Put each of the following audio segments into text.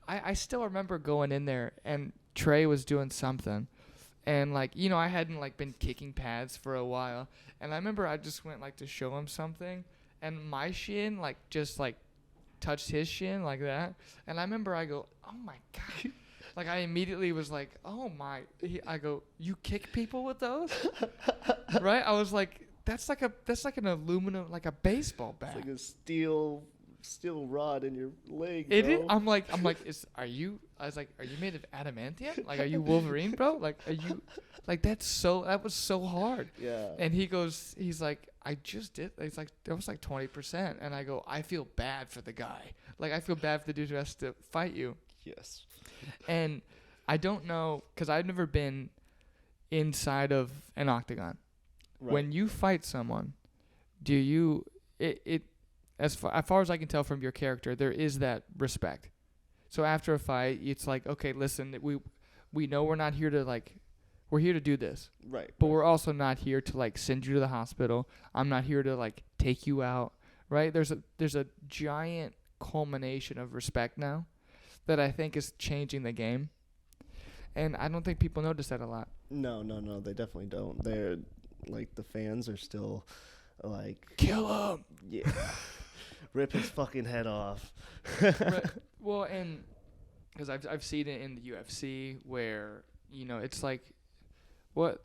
I still remember going in there and Trey was doing something. And, like, you know, I hadn't, like, been kicking pads for a while. And I remember I just went, like, to show him something. And my shin, like, just, like, touched his shin like that. And I remember I go, oh, my God. Like, I immediately was like, oh, my. I go, you kick people with those? Right? I was like, that's like an aluminum, like a baseball bat. It's like a steel rod in your leg, It bro. is. I'm like, are you made of adamantium? Like, are you Wolverine, bro? Like, are you, like, that was so hard. Yeah. And he's like, I just did. It's like, that was like 20%. And I go, I feel bad for the guy. Like, I feel bad for the dude who has to fight you. Yes. And I don't know, because I've never been inside of an octagon. Right. When you fight someone, do you, as far as I can tell from your character, there is that respect. So after a fight, it's like, okay, listen, we know we're not here to, like, we're here to do this. Right. But we're also not here to, like, send you to the hospital. I'm not here to, like, take you out, right? There's a giant culmination of respect now that I think is changing the game. And I don't think people notice that a lot. No, they definitely don't. They're, like, the fans are still, like... Kill him! Yeah. Rip his fucking head off. Right. Well, and because I've seen it in the UFC where, you know, it's like,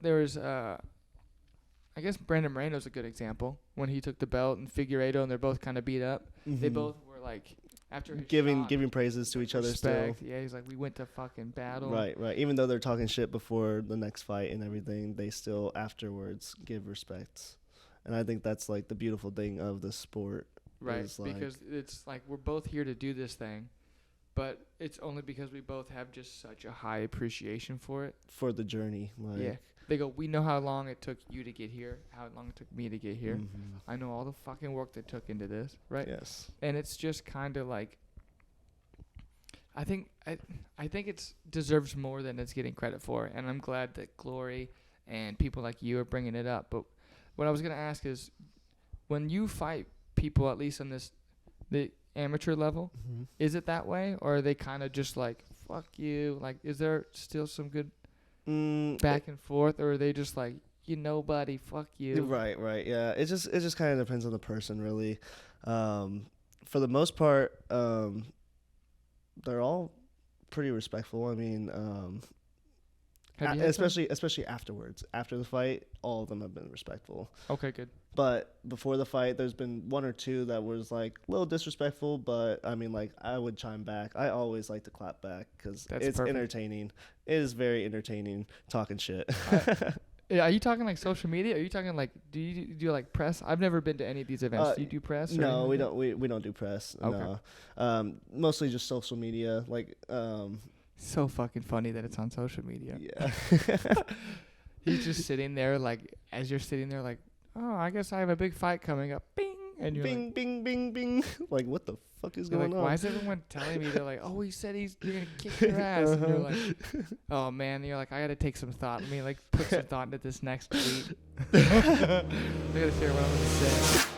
there's I guess Brandon Moreno's a good example when he took the belt and Figueiredo, and they're both kind of beat up. Mm-hmm. They both were like, after his giving shot, praises to each other respect. still. Yeah, he's like, we went to fucking battle. Right. Even though they're talking shit before the next fight and everything, they still afterwards give respect. And I think that's, like, the beautiful thing of the sport. Right, like, because it's like we're both here to do this thing, but it's only because we both have just such a high appreciation for it. For the journey. Like, yeah. They go, we know how long it took you to get here, how long it took me to get here. Mm-hmm. I know all the fucking work that took into this, right? Yes. And it's just kind of like, I think it deserves more than it's getting credit for, and I'm glad that Glory and people like you are bringing it up. But what I was going to ask is, when you fight people, at least on the amateur level, Mm-hmm. is it that way, or are they kind of just like, fuck you? Like, is there still some good back and forth, or are they just like, you know, buddy, fuck you? Right. Yeah. It just kind of depends on the person, really. For the most part, they're all pretty respectful. I mean, especially afterwards. After the fight, all of them have been respectful. Okay, good. But before the fight, there's been one or two that was, like, a little disrespectful. But, I mean, like, I would chime back. I always like to clap back because it's perfect. Entertaining. It is very entertaining talking shit. Yeah, are you talking, like, social media? Are you talking, like, do you do like, press? I've never been to any of these events. Do you do press? No, we don't. We don't do press. Okay. No. Mostly just social media. Like, so fucking funny that it's on social media. Yeah. He's just sitting there, like, as you're sitting there, like, oh, I guess I have a big fight coming up. Bing! And you're bing, like, bing, bing, bing. Like, what the fuck is going like, on? why is everyone telling me? They're like, oh, he said you're going to kick your ass. And you're like, oh, man. And you're like, I got to take some thought. Let me, like, put some thought into this next tweet. I got to figure out what I'm going to say.